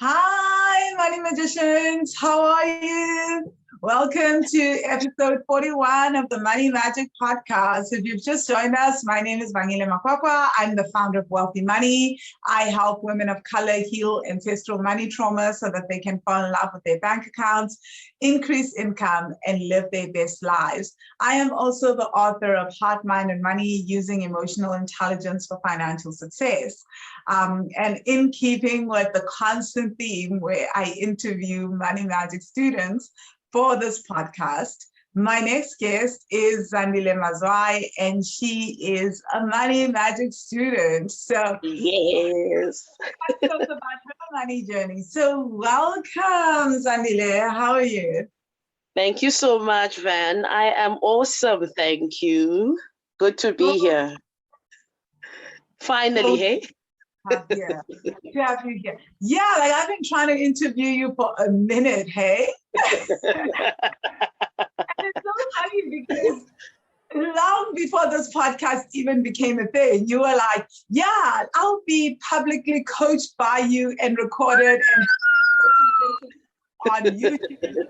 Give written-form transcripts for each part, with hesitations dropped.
Hi, Money Magicians. How are you? Welcome to episode 41 of the Money Magic podcast. If you've just joined us, my name is Zandile Mazwayi. I'm the founder of Wealthy Money. I help women of color heal ancestral money trauma so that they can fall in love with their bank accounts, increase income, and live their best lives. I am also the author of Heart, Mind, and Money, Using Emotional Intelligence for Financial Success. And in keeping with the constant theme where I interview Money Magic students for this podcast, my next guest is Zandile Mazwayi, and she is a Money Magic student. So yes, let's talk about her money journey. So welcome, Zandile. How are you? thank you so much, Van. I am awesome. Thank you. Good to be here. Finally, hey? Yeah, to have you here. Yeah, like I've been trying to interview you for a minute, hey? And it's so funny because long before this podcast even became a thing, you were like, yeah, I'll be publicly coached by you and recorded and on YouTube.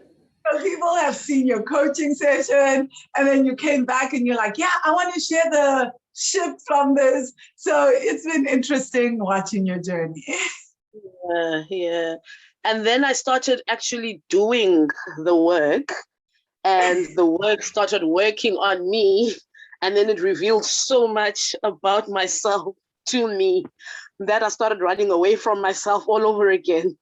So people have seen your coaching session, and then you came back and you're like, yeah, I want to share the shift from this. So it's been interesting watching your journey. Yeah. And then I started actually doing the work, and the work started working on me. And then it revealed so much about myself to me that I started running away from myself all over again.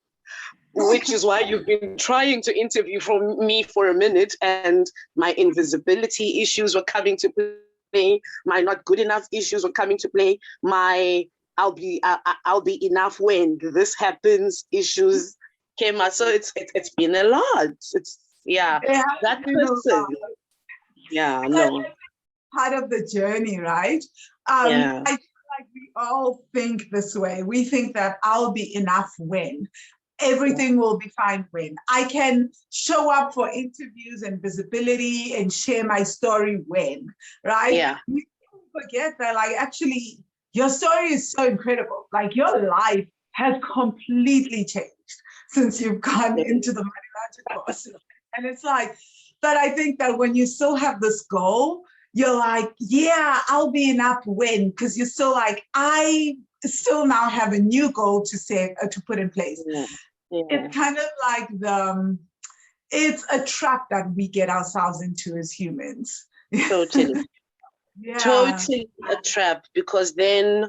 Which is why you've been trying to interview me for a minute, and my invisibility issues were coming to play. My not good enough issues were coming to play. My I'll be enough when this happens issues came out. So it's been a lot. It's that person. Yeah, no. Part of the journey, right? I feel like we all think this way. We think that I'll be enough when. Everything will be fine when I can show up for interviews and visibility and share my story when, right? Yeah. You forget that, like, actually, your story is so incredible. Like, your life has completely changed since you've gone into the Money Magic course. And it's like, but I think that when you still have this goal, you're like, yeah, I'll be enough when, because you're still like, I still now have a new goal to set to put in place. It's kind of like it's a trap that we get ourselves into as humans. Totally. Totally a trap, because then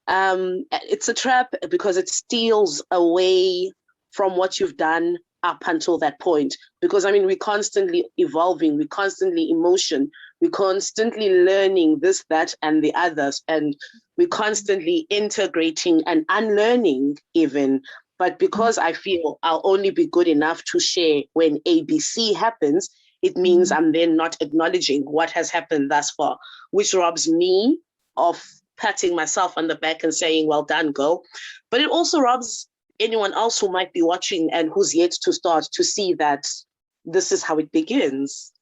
it's a trap because it steals away from what you've done up until that point. Because I mean, we're constantly evolving, we're constantly emotion, we're constantly learning this, that, and the others, and we're constantly integrating and unlearning even. But because I feel I'll only be good enough to share when ABC happens, it means I'm then not acknowledging what has happened thus far, which robs me of patting myself on the back and saying, well done, girl. But it also robs anyone else who might be watching and who's yet to start to see that this is how it begins.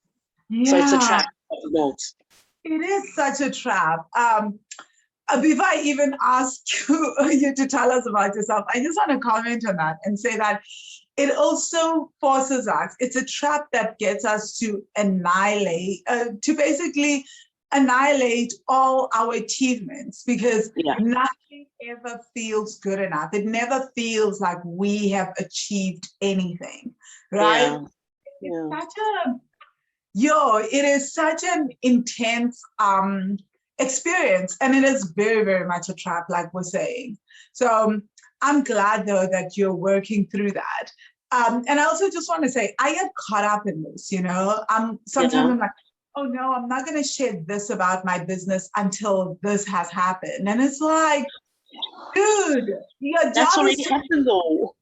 So it's a trap of note. It is such a trap. Before I even ask you to tell us about yourself, I just want to comment on that and say that it also forces us, it's a trap that gets us to basically annihilate all our achievements, because nothing ever feels good enough. It never feels like we have achieved anything, right? It is such an intense experience, and it is very, very much a trap, like we're saying. So I'm glad, though, that you're working through that. And I also just want to say, I get caught up in this, sometimes I'm like, oh no, I'm not going to share this about my business until this has happened. And it's like, dude, your that's job already is happened though.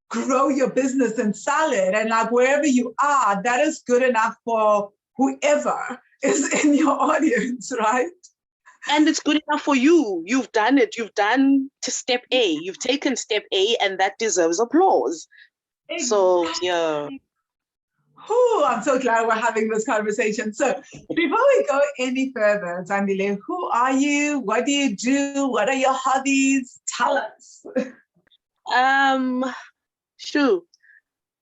Grow your business and sell it. And like wherever you are, that is good enough for whoever is in your audience, right? And it's good enough for you. You've done it. You've done to step A. You've taken step A, and that deserves applause. Exactly. So, yeah. I'm so glad we're having this conversation. So before we go any further, Zandile, who are you? What do you do? What are your hobbies? Tell us. Shoo,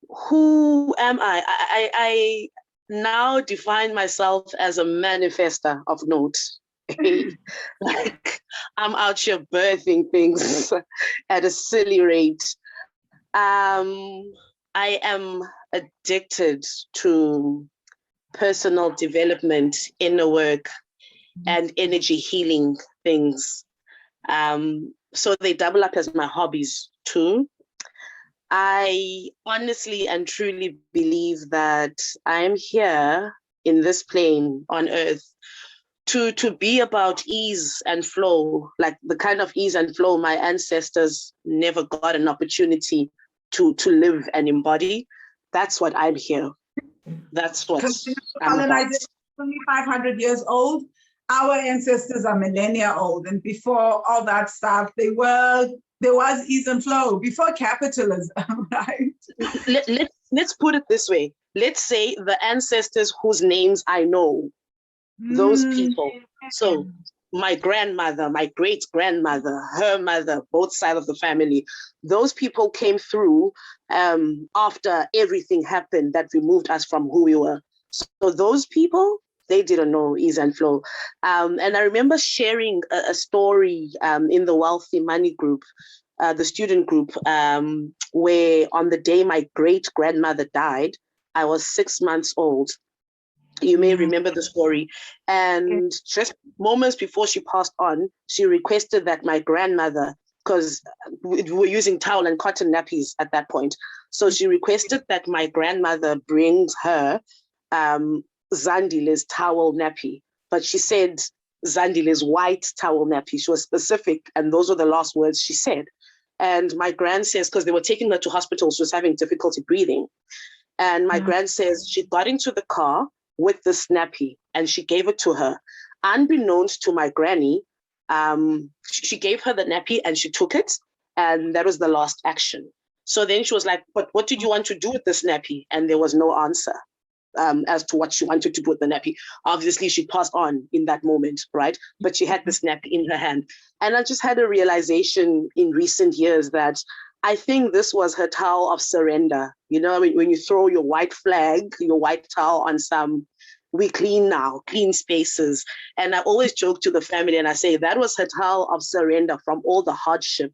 who am I? I now define myself as a manifestor of note. Like, I'm out here birthing things at a silly rate. I am addicted to personal development, inner work, and energy healing things. So they double up as my hobbies too. I honestly and truly believe that I'm here in this plane on earth to be about ease and flow, like the kind of ease and flow my ancestors never got an opportunity to live and embody. That's what I'm here. That's what I'm about. Only 500 years old. Our ancestors are millennia old, and before all that stuff, there was ease and flow before capitalism, right? Let's put it this way. Let's say the ancestors whose names I know, those people. So my grandmother, my great-grandmother, her mother, both sides of the family, those people came through after everything happened that removed us from who we were. So those people, they didn't know ease and flow. And I remember sharing a story in the Wealthy Money group, the student group, where on the day my great-grandmother died, I was 6 months old. You may remember the story. And just moments before she passed on, she requested that my grandmother, because we were using towel and cotton nappies at that point. So she requested that my grandmother brings her Zandile's towel nappy. But she said Zandile's white towel nappy. She was specific, and those were the last words she said. And my grand says, because they were taking her to hospital, she was having difficulty breathing. And my grand says she got into the car with the nappy and she gave it to her. Unbeknownst to my granny, she gave her the nappy and she took it, and that was the last action. So then she was like, but what did you want to do with this nappy? And there was no answer as to what she wanted to do with the nappy. Obviously, she passed on in that moment, right? But she had this nappy in her hand. And I just had a realization in recent years that I think this was her towel of surrender. You know, when you throw your white flag, your white towel on some, we clean now, clean spaces. And I always joke to the family and I say that was her towel of surrender from all the hardship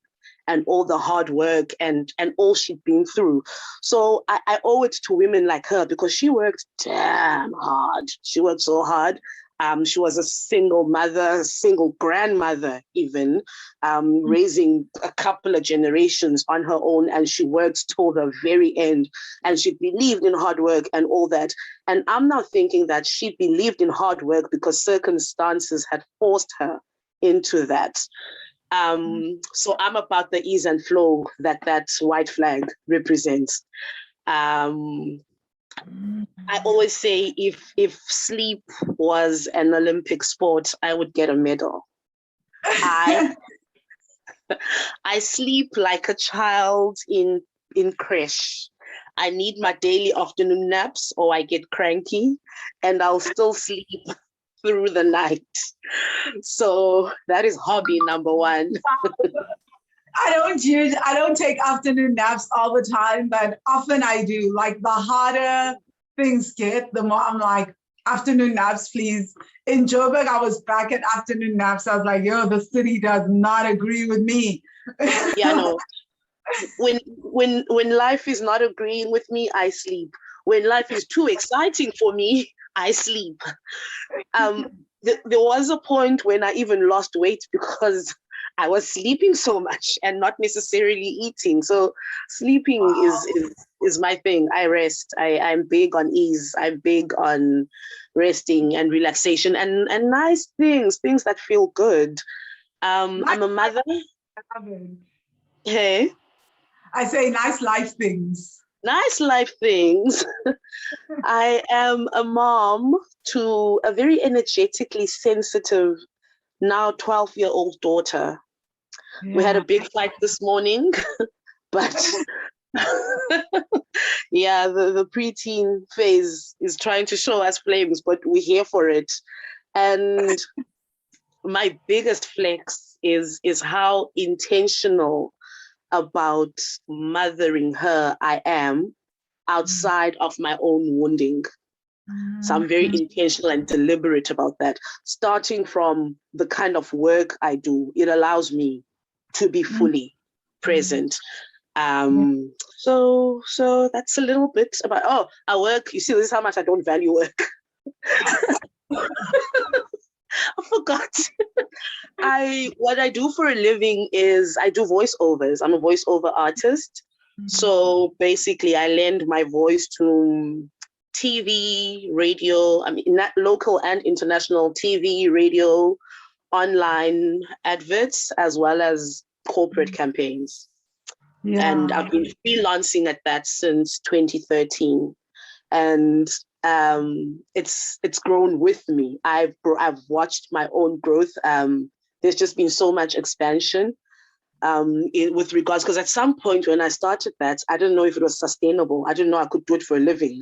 and all the hard work and all she'd been through. So I owe it to women like her because she worked damn hard. She worked so hard. She was a single mother, single grandmother even, raising a couple of generations on her own, and she worked till the very end, and she believed in hard work and all that. And I'm now thinking that she believed in hard work because circumstances had forced her into that. So I'm about the ease and flow that white flag represents. I always say if sleep was an Olympic sport, I would get a medal. I sleep like a child in creche. I need my daily afternoon naps or I get cranky and I'll still sleep through the night. So that is hobby number one. I don't take afternoon naps all the time, but often I do. Like the harder things get, the more I'm like, afternoon naps, please. In Joburg, I was back at afternoon naps. I was like, yo, the city does not agree with me. Yeah, no. When life is not agreeing with me, I sleep. When life is too exciting for me, I sleep. There was a point when I even lost weight because I was sleeping so much and not necessarily eating. So sleeping is my thing. I rest. I'm big on ease. I'm big on resting and relaxation and nice things that feel good. I'm a mother. Hey. I say nice life things. Nice life things. I am a mom to a very energetically sensitive, now 12-year-old daughter. Yeah. We had a big fight this morning, but yeah, the preteen phase is trying to show us flames, but we're here for it. And my biggest flex is how intentional about mothering her I am outside of my own wounding. So I'm very intentional and deliberate about that. Starting from the kind of work I do, it allows me to be fully present. So that's a little bit about, I work, you see, this is how much I don't value work. I forgot. What I do for a living is I do voiceovers. I'm a voiceover artist. So basically I lend my voice to TV, radio, local and international TV, radio, online adverts, as well as corporate campaigns. Yeah. And I've been freelancing at that since 2013. And it's grown with me. I've watched my own growth. There's just been so much expansion with regards, because at some point when I started that, I didn't know if it was sustainable. I didn't know I could do it for a living.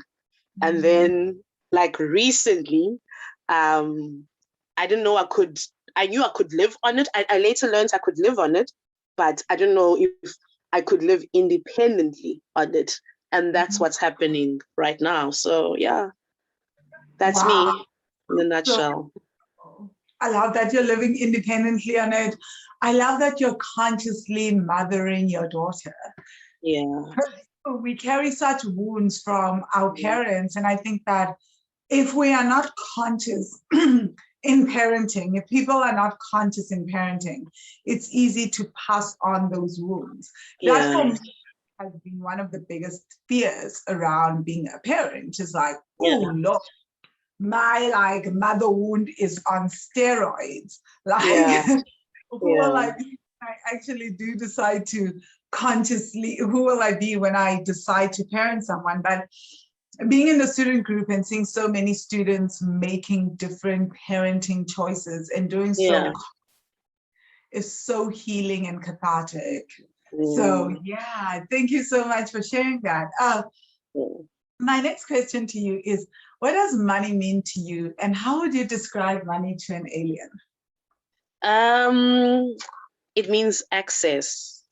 And then like recently, I didn't know I knew I could live on it. I later learned I could live on it, but I didn't know if I could live independently on it. And that's what's happening right now. So yeah, that's me in a nutshell. So, I love that you're living independently on it. I love that you're consciously mothering your daughter. Yeah. We carry such wounds from our parents. And I think that if we are not conscious in parenting, if people are not conscious in parenting, it's easy to pass on those wounds. That for me has been one of the biggest fears around being a parent. Is like, oh, look, my mother wound is on steroids. Who will I be when I actually do decide to consciously, who will I be when I decide to parent someone? But being in the student group and seeing so many students making different parenting choices and doing so is so healing and cathartic. So thank you so much for sharing that. My next question to you is, what does money mean to you, and how would you describe money to an alien? It means access.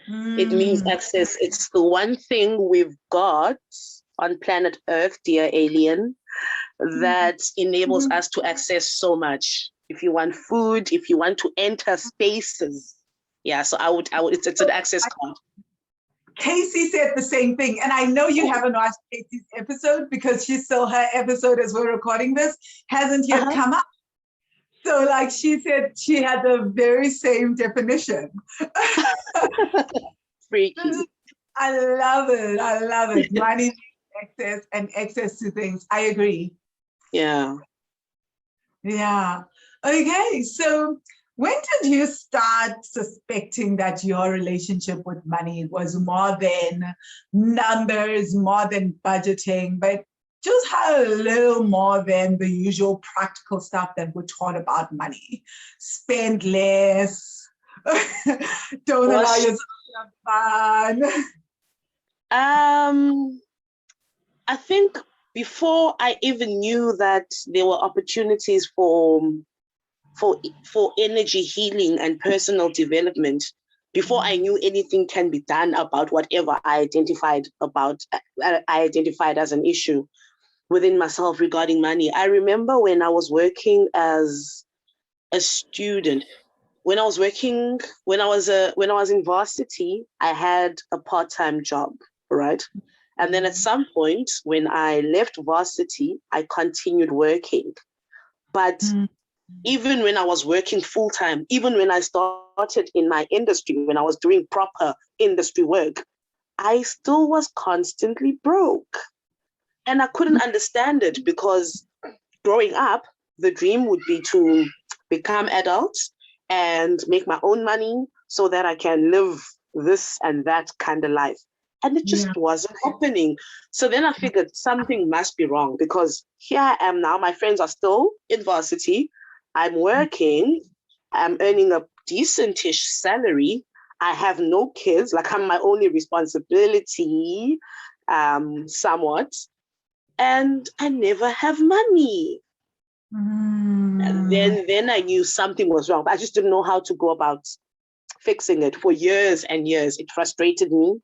It means access. It's the one thing we've got on planet Earth, dear alien, that enables us to access so much. If you want food, if you want to enter spaces. Yeah, so I would it's an access card. Casey said the same thing. And I know you haven't watched Casey's episode because her episode as we're recording this hasn't yet come up. So like she said, she had the very same definition. Freaky. I love it. Money, access, and access to things. I agree. Yeah. Okay, so when did you start suspecting that your relationship with money was more than numbers, more than budgeting, but just had a little more than the usual practical stuff that we're taught about money? Spend less, don't allow yourself to have fun. I think before I even knew that there were opportunities for energy healing and personal development, before I knew anything can be done about whatever I identified as an issue within myself regarding money. I remember when I was working as a student, when I was in varsity, I had a part-time job, right? And then at some point when I left varsity, I continued working. But even when I was working full-time, even when I started in my industry, when I was doing proper industry work, I still was constantly broke. And I couldn't understand it, because growing up, the dream would be to become adult and make my own money so that I can live this and that kind of life. And it just wasn't happening. So then I figured something must be wrong, because here I am now. My friends are still in varsity. I'm working. I'm earning a decentish salary. I have no kids. Like, I'm my only responsibility, somewhat. And I never have money. And then I knew something was wrong. But I just didn't know how to go about fixing it for years and years. It frustrated me.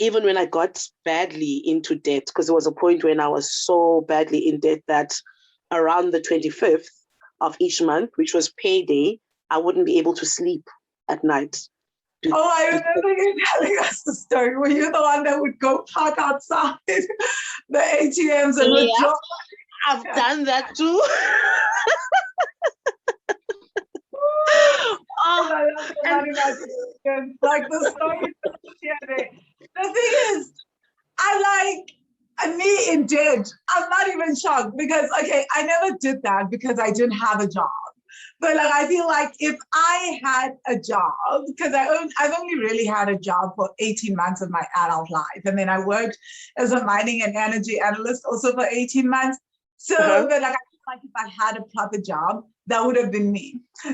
Even when I got badly into debt, because there was a point when I was so badly in debt that around the 25th of each month, which was payday, I wouldn't be able to sleep at night. Oh, I remember you telling us the story. Were you the one that would go park outside the ATMs and withdraw? I've done that too. Like the story. The thing is, me in debt. I'm not even shocked because, okay, I never did that because I didn't have a job. But like, I feel like if I had a job, because I've only really had a job for 18 months of my adult life. And then I worked as a mining and energy analyst also for 18 months. So, but like, I feel like if I had a proper job, that would have been me. I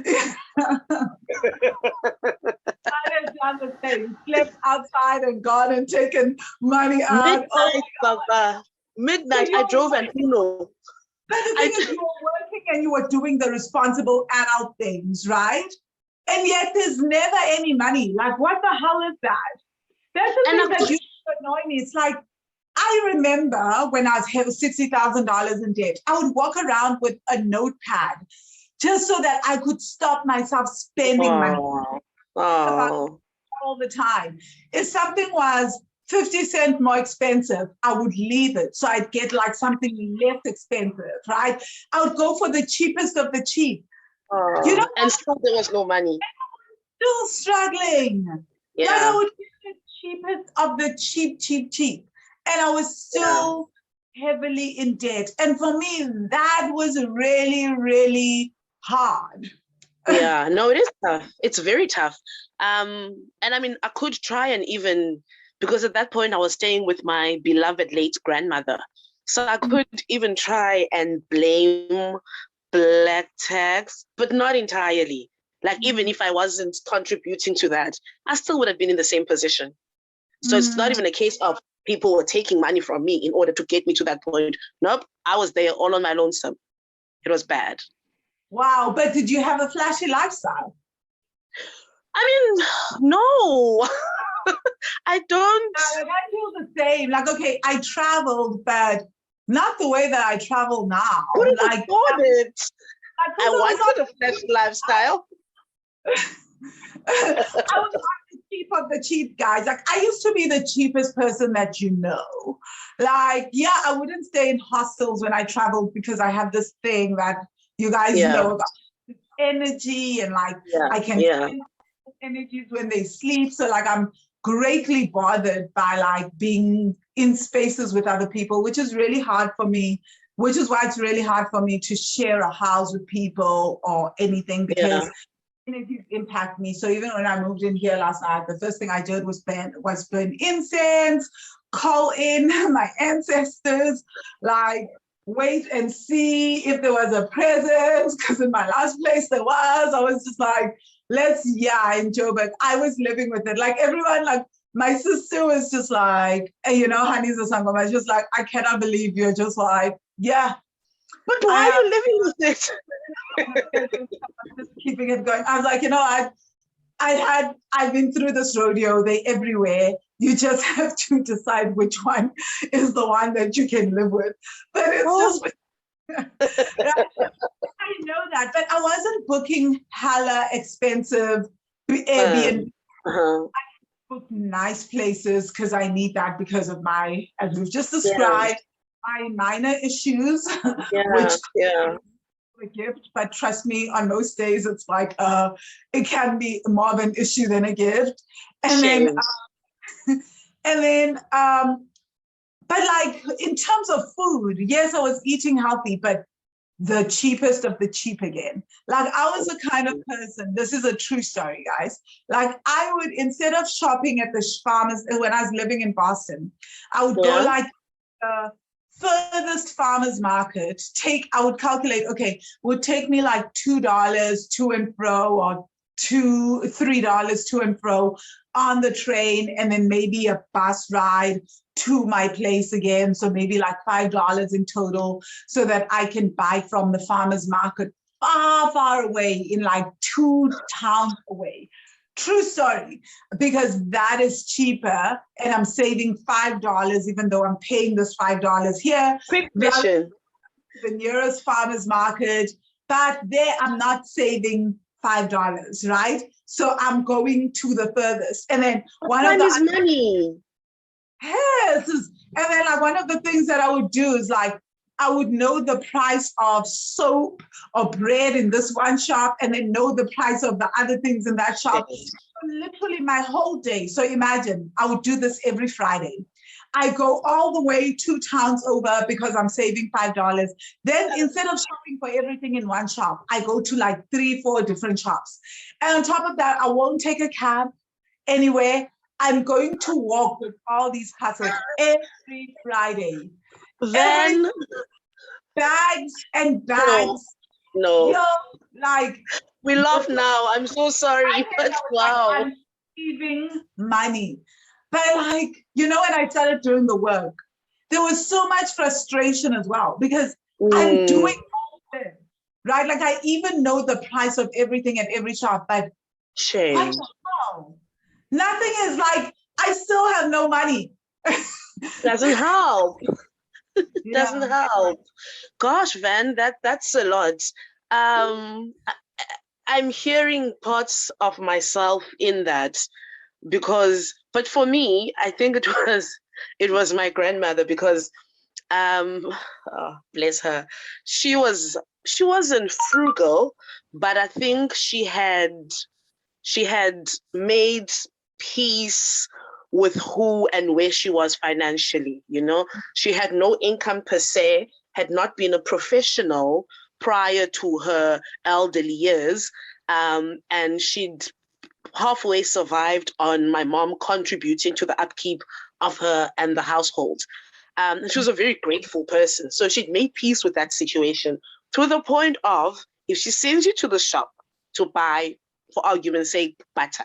have done the same, slept outside and gone and taken money out. Midnight, I drove an Uno. But the thing is, you were working and you were doing the responsible adult things, right? And yet there's never any money. Like, what the hell is that? That's the thing that used to annoy me. It's like, I remember when I was having $60,000 in debt, I would walk around with a notepad just so that I could stop myself spending money all the time. If something was 50 cents more expensive, I would leave it. So I'd get like something less expensive, right? I would go for the cheapest of the cheap. You know, and still there was no money. Still struggling. Yeah. Like I would get the cheapest of the cheap. And I was still heavily in debt. And for me, that was really, really hard. Yeah, no, it is tough. It's very tough. And I mean, I could try and even, because at that point I was staying with my beloved late grandmother. So I could even try and blame Black tax, but not entirely. Like even if I wasn't contributing to that, I still would have been in the same position. So it's not even a case of people were taking money from me in order to get me to that point. Nope, I was there all on my lonesome. It was bad. Wow, but did you have a flashy lifestyle? I mean, no, I don't. I feel the same. Like, okay, I traveled, but not the way that I travel now. Couldn't afford it. I wanted a flashy lifestyle. I was the cheap of the cheap guys. Like, I used to be the cheapest person that you know. Like, yeah, I wouldn't stay in hostels when I traveled because I have this thing that you guys know about energy and like I can feel energies when they sleep. So like I'm greatly bothered by like being in spaces with other people, which is really hard for me, which is why it's really hard for me to share a house with people or anything because energies impact me. So even when I moved in here last night, the first thing I did was burn incense, call in my ancestors, like wait and see if there was a presence, because in my last place there was. I was just like, let's in Joburg. I was living with it. Like everyone, like my sister was just like, hey, you know, honey's a sangoma. I was just like, I cannot believe you're just like, But why are you living with it? Just keeping it going. I was like, you know, I've been through this rodeo. They're everywhere. You just have to decide which one is the one that you can live with. But it's just, I know that, but I wasn't booking hella expensive Airbnb. I booked nice places because I need that because of my, as we've just described, my minor issues, which a gift, but trust me, on most days it's like it can be more of an issue than a gift. And then but like in terms of food, yes, I was eating healthy, but the cheapest of the cheap again. Like I was the kind of person, this is a true story, guys. Like I would, instead of shopping at the farmers, when I was living in Boston, I would go like furthest farmers market, I would calculate, okay, would take me like $2 to and fro or $3 to and fro on the train, and then maybe a bus ride to my place again. So maybe like $5 in total so that I can buy from the farmers market far, far away, in like 2 towns away. True story, because that is cheaper and I'm saving $5, even though I'm paying this $5 here. Quick question. The nearest farmer's market, but there I'm not saving $5, right? So I'm going to the furthest. And then time is money. Yes. And then like one of the things that I would do is like, I would know the price of soap or bread in this one shop and then know the price of the other things in that shop. Literally my whole day. So imagine I would do this every Friday. I go all the way 2 towns over because I'm saving $5. Then instead of shopping for everything in one shop, I go to like 3, 4 different shops. And on top of that, I won't take a cab anywhere. I'm going to walk with all these parcels every Friday. Then bags and bags. No. Like we laugh now. I'm so sorry, but wow. I'm saving money. But like, when I started doing the work, there was so much frustration as well because I'm doing all this, right? Like I even know the price of everything at every shop, but shame. What the hell? Nothing is like, I still have no money. Doesn't help. Doesn't help. Gosh, Van, that's a lot. I'm hearing parts of myself in that but for me, I think it was my grandmother because bless her, she wasn't frugal, but I think she had made peace with who and where she was financially. She had no income per se, had not been a professional prior to her elderly years, and she'd halfway survived on my mom contributing to the upkeep of her and the household. She was a very grateful person. So she'd made peace with that situation to the point of, if she sends you to the shop to buy, for argument's sake, butter,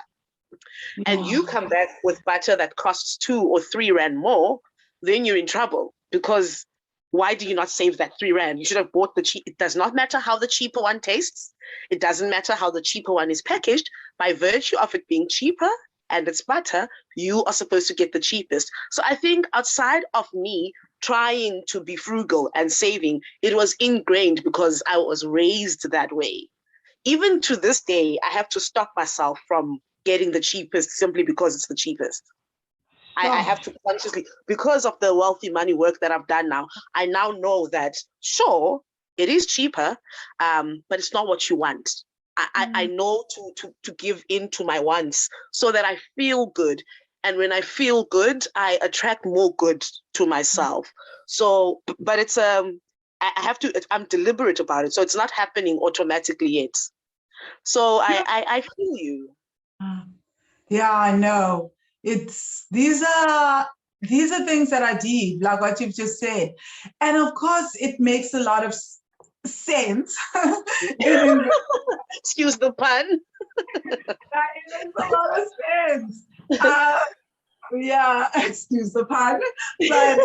and you come back with butter that costs 2 or 3 rand more, then you're in trouble, because why do you not save that 3 rand? You should have bought the cheap. It does not matter how the cheaper one tastes. It doesn't matter how the cheaper one is packaged. By virtue of it being cheaper and it's butter, you are supposed to get the cheapest. So I think outside of me trying to be frugal and saving, it was ingrained because I was raised that way. Even to this day, I have to stop myself from getting the cheapest simply because it's the cheapest. I have to consciously, because of the wealthy money work that I've done now, I now know that, sure, it is cheaper, but it's not what you want. I know to give in to my wants so that I feel good. And when I feel good, I attract more good to myself. So, but it's, I'm deliberate about it. So it's not happening automatically yet. So I feel you. Yeah, I know. These are things that I did, like what you've just said. And of course, it makes a lot of sense. Excuse the pun. It makes a lot of sense. Yeah, excuse the pun. But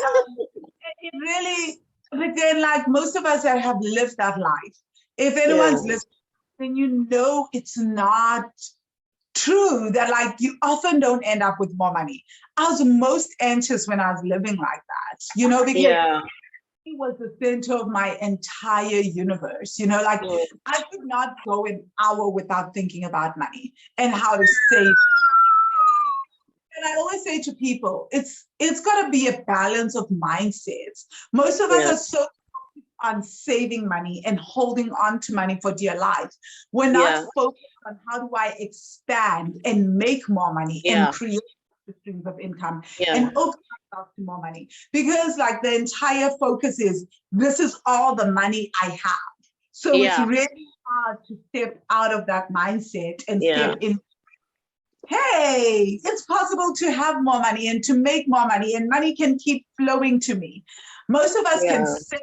it really, but then like most of us that have lived that life, if anyone's listening, then it's not true that like you often don't end up with more money. I was most anxious when I was living like that, because it was the center of my entire universe, like I could not go an hour without thinking about money and how to save. And I always say to people, it's got to be a balance of mindsets. Most of us are so on saving money and holding on to money for dear life. We're not focused on how do I expand and make more money and create streams of income and open myself to more money. Because like the entire focus is, this is all the money I have. So it's really hard to step out of that mindset and step in. Hey, it's possible to have more money and to make more money, and money can keep flowing to me. Most of us can say,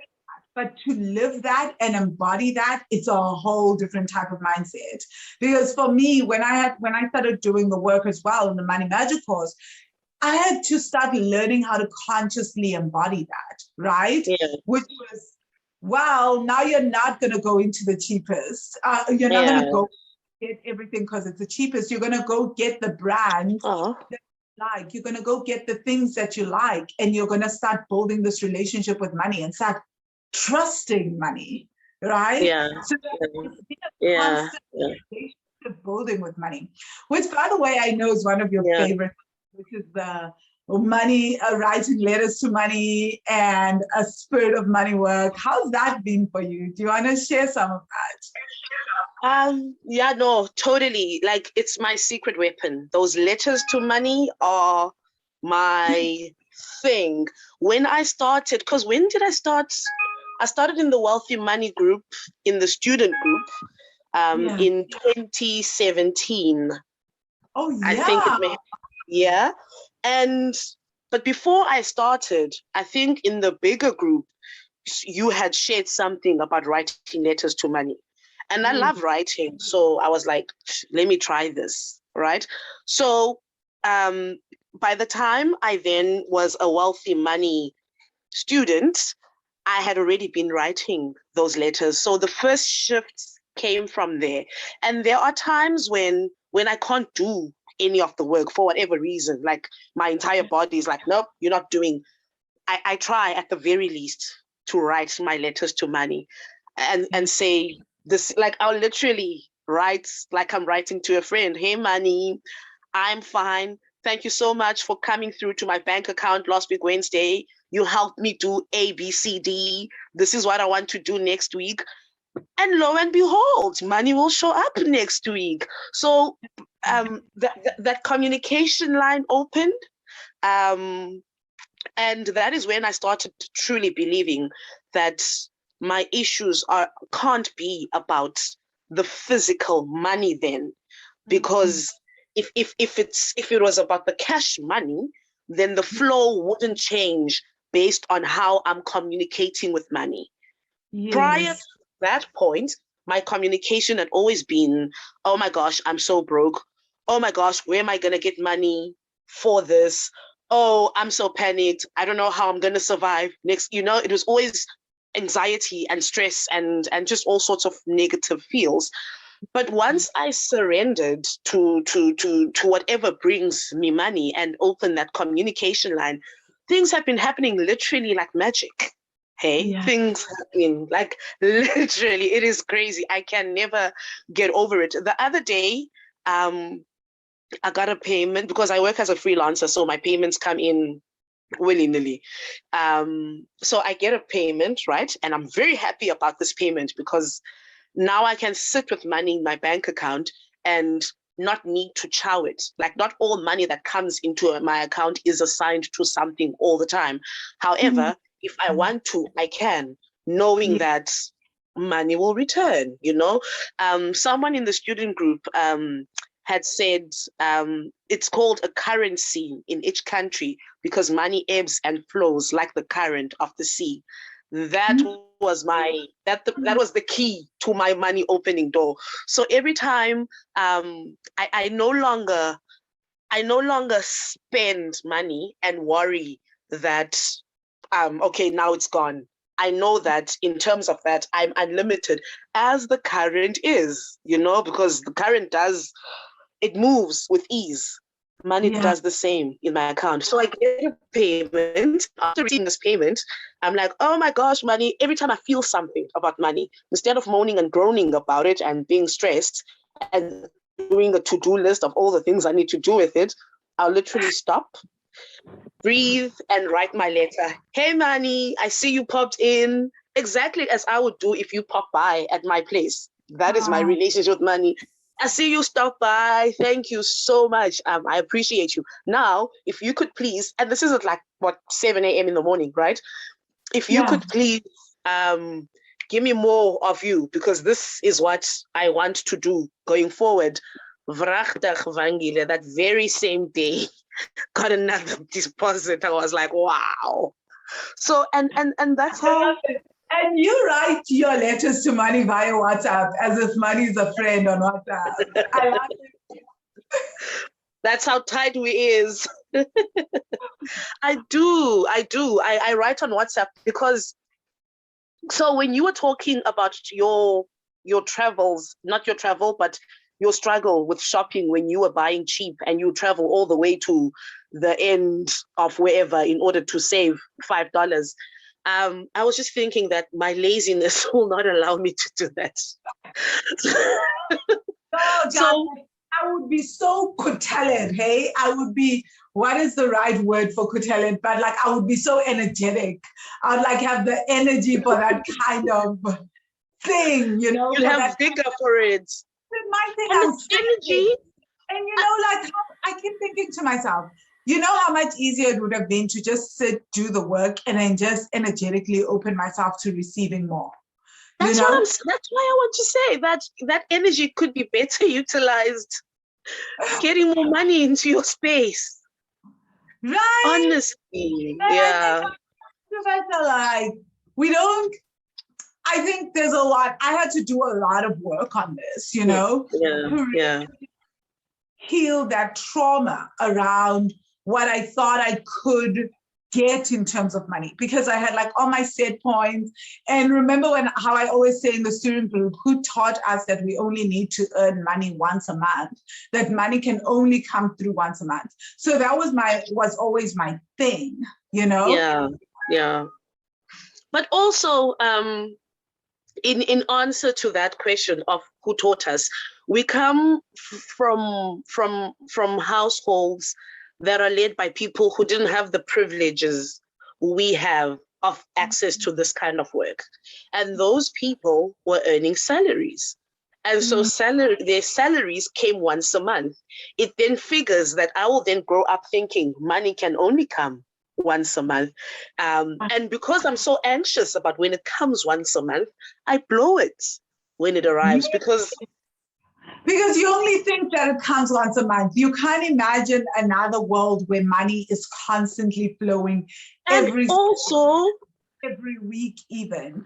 but to live that and embody that, it's a whole different type of mindset. Because for me, when I started doing the work as well in the MoneyMagic course, I had to start learning how to consciously embody that, right? Which well, now you're not going to go into the cheapest. You're not going to go get everything because it's the cheapest. You're going to go get the brand that you like. You're going to go get the things that you like, and you're going to start building this relationship with money and start trusting money, right? Yeah. So it's been a constant relationship building with money, which, by the way, I know is one of your favorites, which is the money, writing letters to money and a spirit of money work. How's that been for you? Do you want to share some of that? Yeah, no, totally. Like, it's my secret weapon. Those letters to money are my thing. When I started, because when did I start? I started in the Wealthy Money group, in the student group, in 2017. Oh, yeah. I think it may, but before I started, I think in the bigger group, you had shared something about writing letters to money. And I love writing. So I was like, let me try this, right? So by the time I then was a Wealthy Money student, I had already been writing those letters. So the first shifts came from there. And there are times when I can't do any of the work for whatever reason, like my entire body is like, nope, you're not doing. I try at the very least to write my letters to money and say this, like I'll literally write like I'm writing to a friend. Hey, money, I'm fine. Thank you so much for coming through to my bank account last week, Wednesday. You helped me do A, B, C, D. This is what I want to do next week. And lo and behold, money will show up next week. So that communication line opened. And that is when I started truly believing that my issues can't be about the physical money then. Because if it was about the cash money, then the flow wouldn't change based on how I'm communicating with money. Yes. Prior to that point, my communication had always been, oh my gosh, I'm so broke. Oh my gosh, where am I going to get money for this? Oh, I'm so panicked. I don't know how I'm going to survive next. It was always anxiety and stress and just all sorts of negative feels. But once I surrendered to whatever brings me money and opened that communication line, things have been happening literally like magic. Hey, things happening like literally, it is crazy. I can never get over it. The other day, I got a payment because I work as a freelancer, so my payments come in willy-nilly. So I get a payment, right? And I'm very happy about this payment because now I can sit with money in my bank account and not need to chow it. Like, not all money that comes into my account is assigned to something all the time. However, if I want to, I can, knowing that money will return, Someone in the student group had said it's called a currency in each country because money ebbs and flows like the current of the sea. That was that was the key to my money opening door. So every time I no longer spend money and worry that okay, now it's gone. I know that in terms of that, I'm unlimited as the current is, because the current it moves with ease. Money does the same in my account. So I get a payment. After receiving this payment, I'm like, oh my gosh, money. Every time I feel something about money, instead of moaning and groaning about it and being stressed and doing a to-do list of all the things I need to do with it, I'll literally stop, breathe, and write my letter. Hey, money, I see you popped in. Exactly as I would do if you pop by at my place. That is my relationship with money. I see you stop by. Thank you so much. I appreciate you. Now, if you could please, and this isn't like, 7 a.m. in the morning, right? If you could please give me more of you, because this is what I want to do going forward. Vrachtig Zandile, that very same day, got another deposit. I was like, wow. So, and that's how. And you write your letters to money via WhatsApp as if money is a friend on WhatsApp. I love it. That's how tight we is. I do. I write on WhatsApp because So when you were talking about your travels, not your travel, but your struggle with shopping when you were buying cheap and you travel all the way to the end of wherever in order to save $5, I was just thinking that my laziness will not allow me to do that. Oh, God, I would be so curtailed, hey? I would be, what is the right word for curtailed? But like, I would be so energetic. I would like have the energy for that kind of thing, you know? You'll have vigor for it. My thing, And I'm energy. And you know, like I keep thinking to myself, you know how much easier it would have been to just sit, do the work, and then just energetically open myself to receiving more. That's why I want to say that energy could be better utilized getting more money into your space. Right. Honestly. Yeah. Like we don't, I think there's a lot, I had to do a lot of work on this, you know, to really heal that trauma around what I thought I could get in terms of money, because I had like all my set points. And remember how I always say in the student group, who taught us that we only need to earn money once a month, that money can only come through once a month. So that was always my thing, you know? Yeah. But also, in answer to that question of who taught us, we come from households that are led by people who didn't have the privileges we have of access to this kind of work. And those people were earning salaries. And so their salaries came once a month. It then figures that I will then grow up thinking money can only come once a month. And because I'm so anxious about when it comes once a month, I blow it when it arrives because you only think that it comes once a month. You can't imagine another world where money is constantly flowing every week even.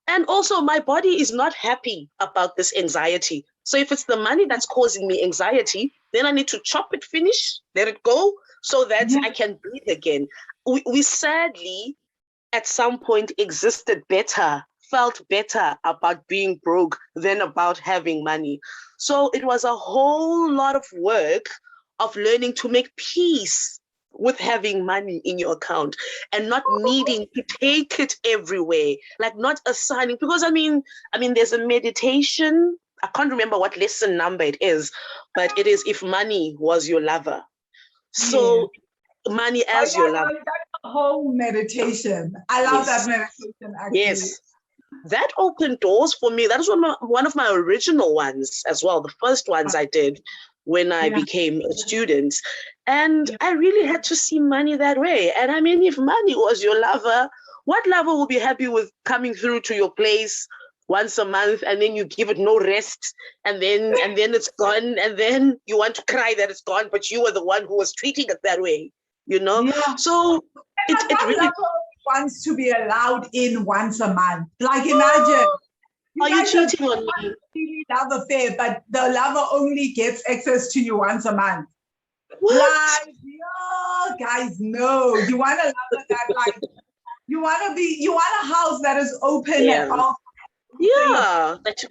And also my body is not happy about this anxiety. So if it's the money that's causing me anxiety, then I need to chop it, finish, let it go, so that I can breathe again. We sadly, at some point, felt better about being broke than about having money. So it was a whole lot of work of learning to make peace with having money in your account and not needing to take it everywhere, like not assigning, because I mean, there's a meditation. I can't remember what lesson number it is, but it is if money was your lover. So money as your lover. That's a whole meditation. I love that meditation, actually. Yes. That opened doors for me. That was one of my original ones as well. The first ones I did when I became a student. And I really had to see money that way. And I mean, if money was your lover, what lover will be happy with coming through to your place once a month and then you give it no rest and then it's gone and then you want to cry that it's gone, but you were the one who was treating it that way, you know? Yeah. So it really wants to be allowed in once a month. Like imagine. Are you cheating on me? Love affair, but the lover only gets access to you once a month. What? Like, yo, guys, no. You want a lover that like you want a house that is open at all. Yeah, that you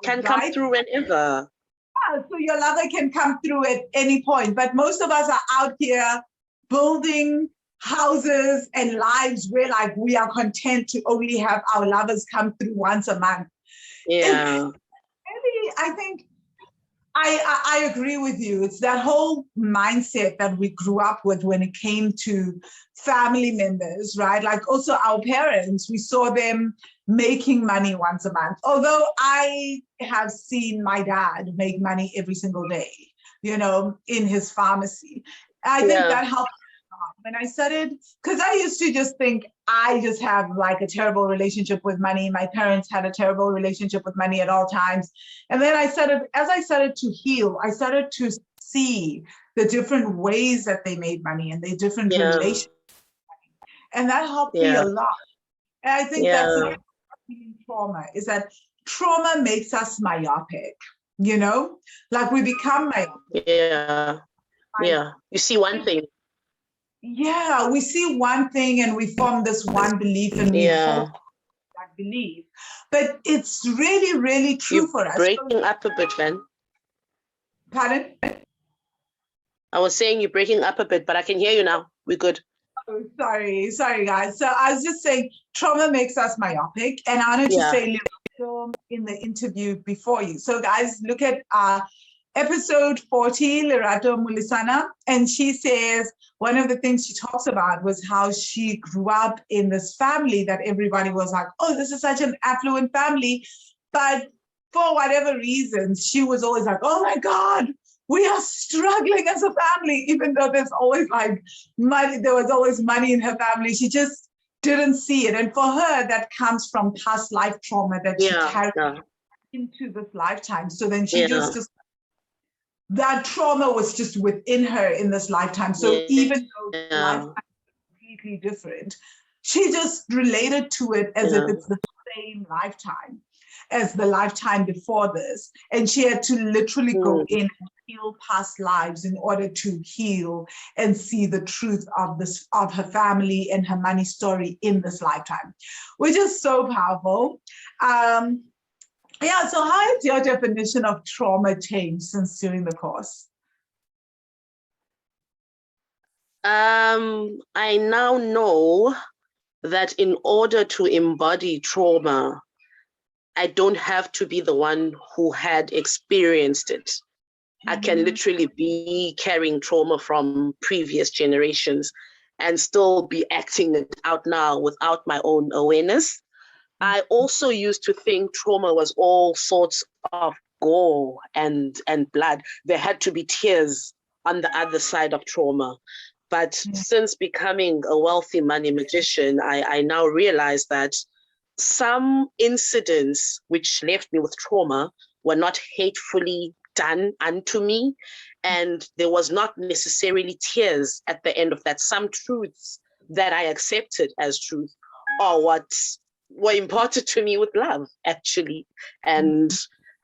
can come through whenever. Yeah, so your lover can come through at any point. But most of us are out here building houses and lives where like we are content to only have our lovers come through once a month. Yeah. Maybe I think I agree with you. It's that whole mindset that we grew up with when it came to family members, right? Like also our parents, we saw them making money once a month. Although I have seen my dad make money every single day, you know, in his pharmacy. I think that helped. When I started, because I used to just think I just have like a terrible relationship with money. My parents had a terrible relationship with money at all times. And then as I started to heal, I started to see the different ways that they made money and the different relationships. And that helped me a lot. And I think that's the trauma, is that trauma makes us myopic, you know? Like we become myopic. Yeah. You see one thing. Yeah, we see one thing and we form this one belief and we hold that believe. But it's really, really true You're for us. Breaking up a bit, Van. Pardon? I was saying you're breaking up a bit, but I can hear you now. We're good. Oh, sorry, guys. So I was just saying, trauma makes us myopic, and I wanted to say in the interview before you. So, guys, look at episode 40, Lerato Mulisana, and she says one of the things she talks about was how she grew up in this family that everybody was like, oh, this is such an affluent family. But for whatever reasons, she was always like, oh my God, we are struggling as a family, even though there's always like money, there was always money in her family. She just didn't see it. And for her, that comes from past life trauma that she carried into this lifetime. So then she just that trauma was just within her in this lifetime. So even though the lifetime is completely different, she just related to it as if it's the same lifetime as the lifetime before this. And she had to literally go in and heal past lives in order to heal and see the truth of her family and her money story in this lifetime, which is so powerful. So how has your definition of trauma changed since doing the course? I now know that in order to embody trauma, I don't have to be the one who had experienced it. I can literally be carrying trauma from previous generations and still be acting it out now without my own awareness. I also used to think trauma was all sorts of gore and blood. There had to be tears on the other side of trauma. But since becoming a wealthy money magician, I now realize that some incidents which left me with trauma were not hatefully done unto me. And there was not necessarily tears at the end of that. Some truths that I accepted as truth are what were imparted to me with love, actually. And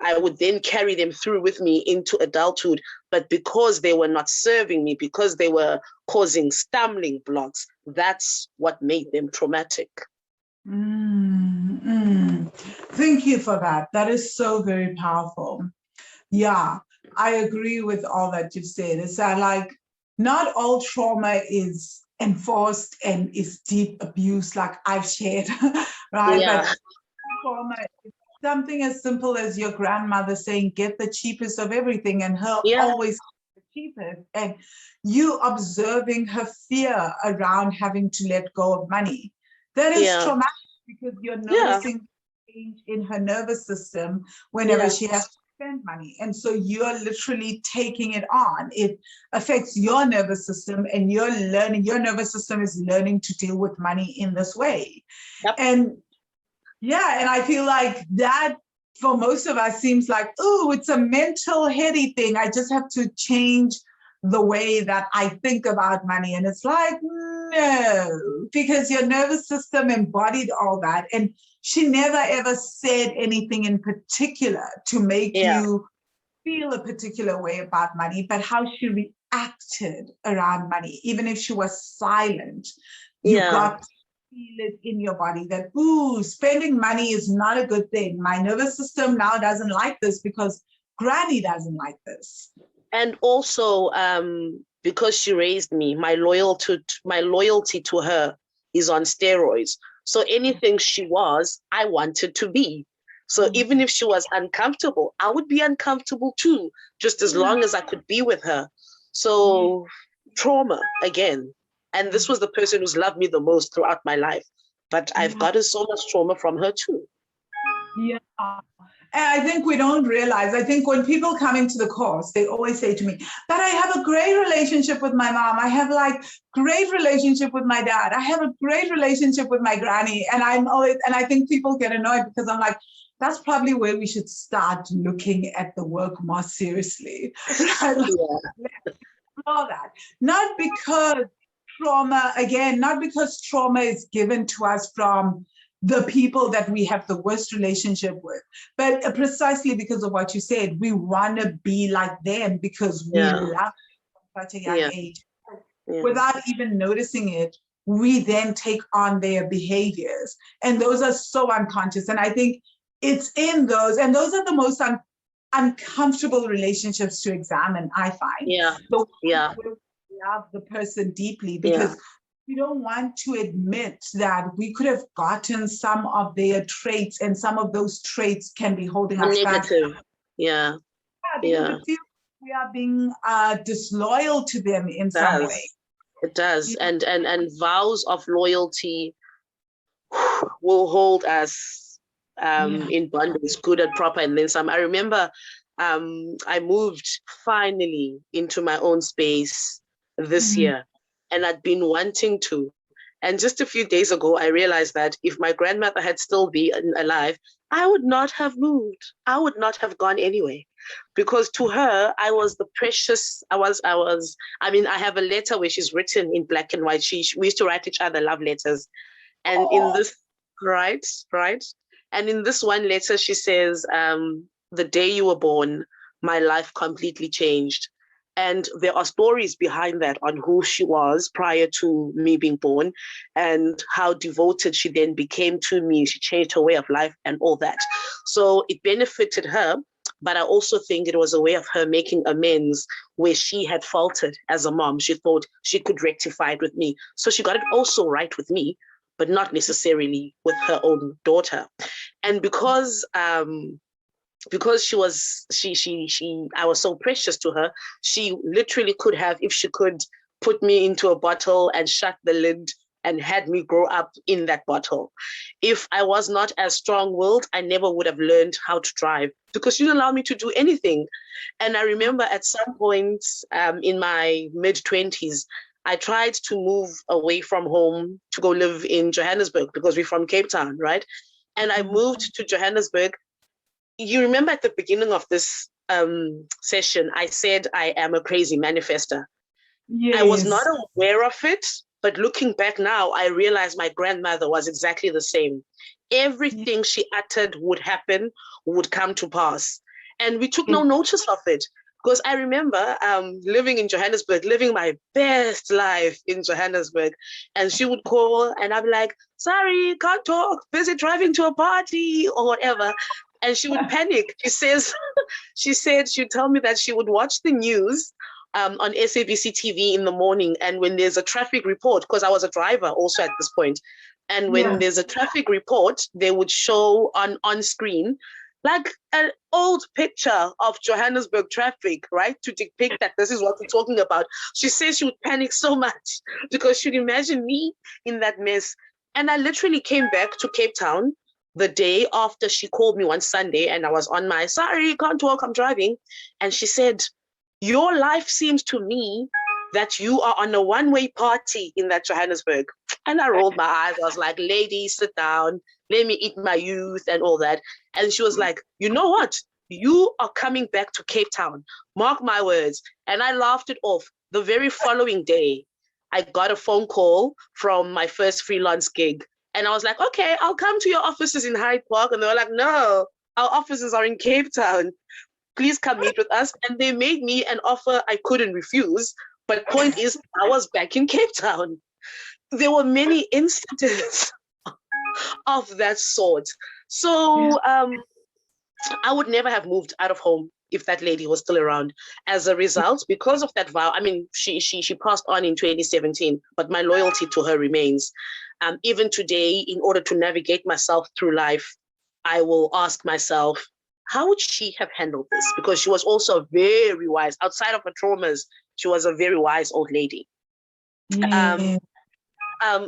I would then carry them through with me into adulthood. But because they were not serving me, because they were causing stumbling blocks, that's what made them traumatic. Thank you for that. That is so very powerful. Yeah, I agree with all that you've said. It's that like not all trauma is enforced and is deep abuse like I've shared, right? Yeah. But trauma is something as simple as your grandmother saying, get the cheapest of everything, and her always the cheapest, and you observing her fear around having to let go of money. That is traumatic because you're noticing change in her nervous system whenever she has to spend money. And so you're literally taking it on. It affects your nervous system, and you're learning, your nervous system is learning to deal with money in this way. And and I feel like that for most of us seems like, oh, it's a mental heady thing. I just have to change the way that I think about money. And it's like, no, because your nervous system embodied all that. And she never ever said anything in particular to make you feel a particular way about money, but how she reacted around money. Even if she was silent, you got to feel it in your body that, ooh, spending money is not a good thing. My nervous system now doesn't like this because Granny doesn't like this. And also, because she raised me, my loyalty to her is on steroids. So anything she was, I wanted to be. So even if she was uncomfortable, I would be uncomfortable too, just as long as I could be with her. So trauma again. And this was the person who's loved me the most throughout my life. But I've gotten so much trauma from her too. Yeah. And I think we don't realize, I think when people come into the course, they always say to me, but I have a great relationship with my mom. I have like great relationship with my dad. I have a great relationship with my granny. And I think people get annoyed because I'm like, that's probably where we should start looking at the work more seriously. Right? Let's explore that. Not because trauma is given to us from the people that we have the worst relationship with, but precisely because of what you said, we want to be like them because we love them at such a young age. Without even noticing it, we then take on their behaviors. And those are so unconscious. And I think it's in those, and those are the most uncomfortable relationships to examine, I find. Yeah. The Yeah. we love the person deeply, because we don't want to admit that we could have gotten some of their traits, and some of those traits can be holding us back. Yeah. Because it feels we are being disloyal to them in some way. It does. And vows of loyalty will hold us in bondage, good and proper, and then some. I remember I moved finally into my own space this year, and I'd been wanting to. And just a few days ago, I realized that if my grandmother had still been alive, I would not have moved. I would not have gone anyway, because to her, I was the precious. I mean, I have a letter where she's written in black and white. We used to write each other love letters. And in this, right. And in this one letter, she says, the day you were born, my life completely changed. And there are stories behind that on who she was prior to me being born and how devoted she then became to me. She changed her way of life and all that. So it benefited her, but I also think it was a way of her making amends where she had faltered as a mom. She thought she could rectify it with me. So she got it also right with me, but not necessarily with her own daughter. And because I was so precious to her, she literally could have, if she could, put me into a bottle and shut the lid and had me grow up in that bottle. If I was not as strong-willed, I never would have learned how to drive, because she didn't allow me to do anything. And I remember at some point in my mid-20s, I tried to move away from home to go live in Johannesburg, because we're from Cape Town, right? And I moved to Johannesburg. You remember at the beginning of this session, I said I am a crazy manifestor. Yes. I was not aware of it, but looking back now, I realized my grandmother was exactly the same. Everything she uttered would happen, would come to pass. And we took no notice of it. Because I remember living in Johannesburg, living my best life in Johannesburg. And she would call and I'd be like, sorry, can't talk, busy driving to a party or whatever. And she would panic. She said she'd tell me that she would watch the news on SABC TV in the morning. And when there's a traffic report, because I was a driver also at this point, and when there's a traffic report, they would show on screen like an old picture of Johannesburg traffic, right? To depict that this is what we're talking about. She says she would panic so much because she'd imagine me in that mess. And I literally came back to Cape Town the day after she called me one Sunday, and I was on my, sorry, can't talk, I'm driving. And she said, your life seems to me that you are on a one-way party in that Johannesburg. And I rolled my eyes. I was like, lady, sit down. Let me eat my youth and all that. And she was like, you know what? You are coming back to Cape Town. Mark my words. And I laughed it off. The very following day, I got a phone call from my first freelance gig. And I was like, okay, I'll come to your offices in Hyde Park. And they were like, no, our offices are in Cape Town. Please come meet with us. And they made me an offer I couldn't refuse. But point is, I was back in Cape Town. There were many instances of that sort. So I would never have moved out of home if that lady was still around. As a result, because of that vow, I mean, she passed on in 2017, but my loyalty to her remains. Even today, in order to navigate myself through life, I will ask myself, how would she have handled this? Because she was also very wise. Outside of her traumas, she was a very wise old lady.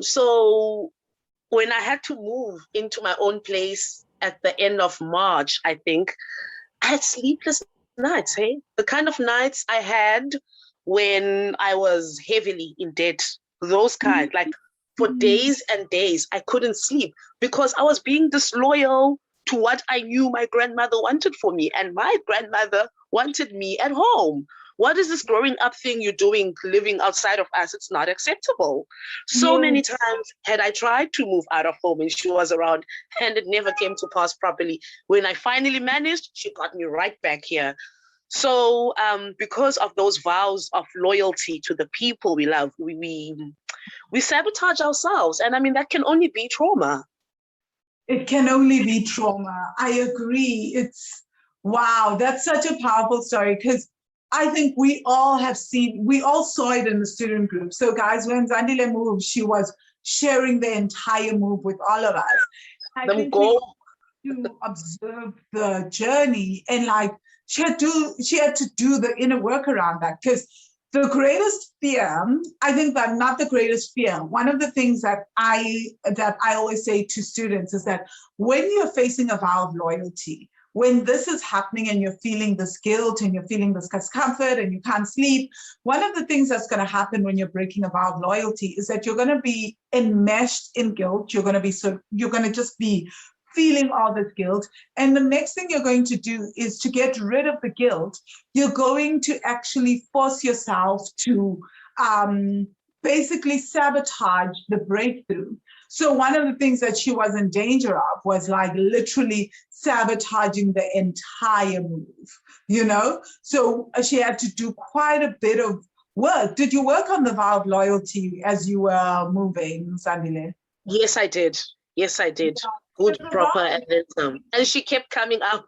So when I had to move into my own place at the end of March, I think, I had sleepless nights, hey? The kind of nights I had when I was heavily in debt, those kind, like for days and days, I couldn't sleep because I was being disloyal to what I knew my grandmother wanted for me. And my grandmother wanted me at home. What is this growing up thing you're doing, living outside of us? It's not acceptable. So many times had I tried to move out of home and she was around, and it never came to pass properly. When I finally managed, she got me right back here. So because of those vows of loyalty to the people we love, we we sabotage ourselves. And I mean, that can only be trauma. It can only be trauma. I agree. Wow, that's such a powerful story, because I think we all saw it in the student group. So guys, when Zandile moved, she was sharing the entire move with all of us. I think we to observe the journey, and like she had to do the inner work around that, because the greatest fear, I think that not the greatest fear, one of the things that I always say to students is that when you're facing a vow of loyalty, when this is happening and you're feeling this guilt and you're feeling this discomfort and you can't sleep, one of the things that's going to happen when you're breaking a vow of loyalty is that you're going to be enmeshed in guilt. You're going to just be feeling all this guilt. And the next thing you're going to do is, to get rid of the guilt, you're going to actually force yourself to basically sabotage the breakthrough. So one of the things that she was in danger of was like literally sabotaging the entire move, So she had to do quite a bit of work. Did you work on the vow of loyalty as you were moving, Zandile? Yes, I did. Yes, I did. Good, proper, and then some. And she kept coming up.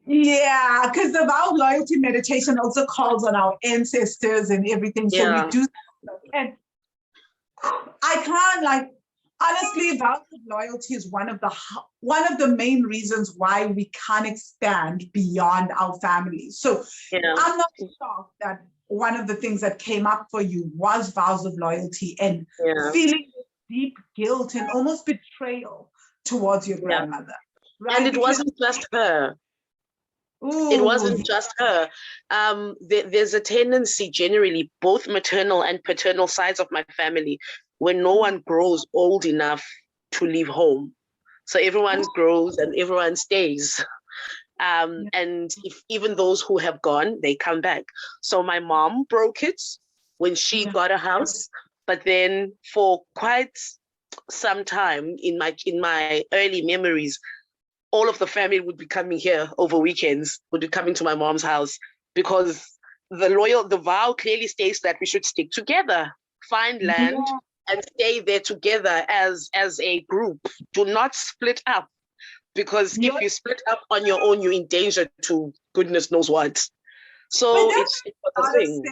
Yeah, because the vow of loyalty meditation also calls on our ancestors and everything. So we do that. And I can't, honestly, vows of loyalty is one of the main reasons why we can't expand beyond our families. So I'm not shocked that one of the things that came up for you was vows of loyalty and feeling deep guilt and almost betrayal towards your grandmother. Right? And it wasn't just her. Ooh. It wasn't just her. There's a tendency generally, both maternal and paternal sides of my family, when no one grows old enough to leave home. So everyone grows and everyone stays. And even those who have gone, they come back. So my mom broke it when she got a house, but then for quite some time in my early memories, all of the family would be coming here over weekends, would be coming to my mom's house, because the vow clearly states that we should stick together, find land and stay there together as a group. Do not split up, because if you split up on your own, you're in danger to goodness knows what. So it's a thing.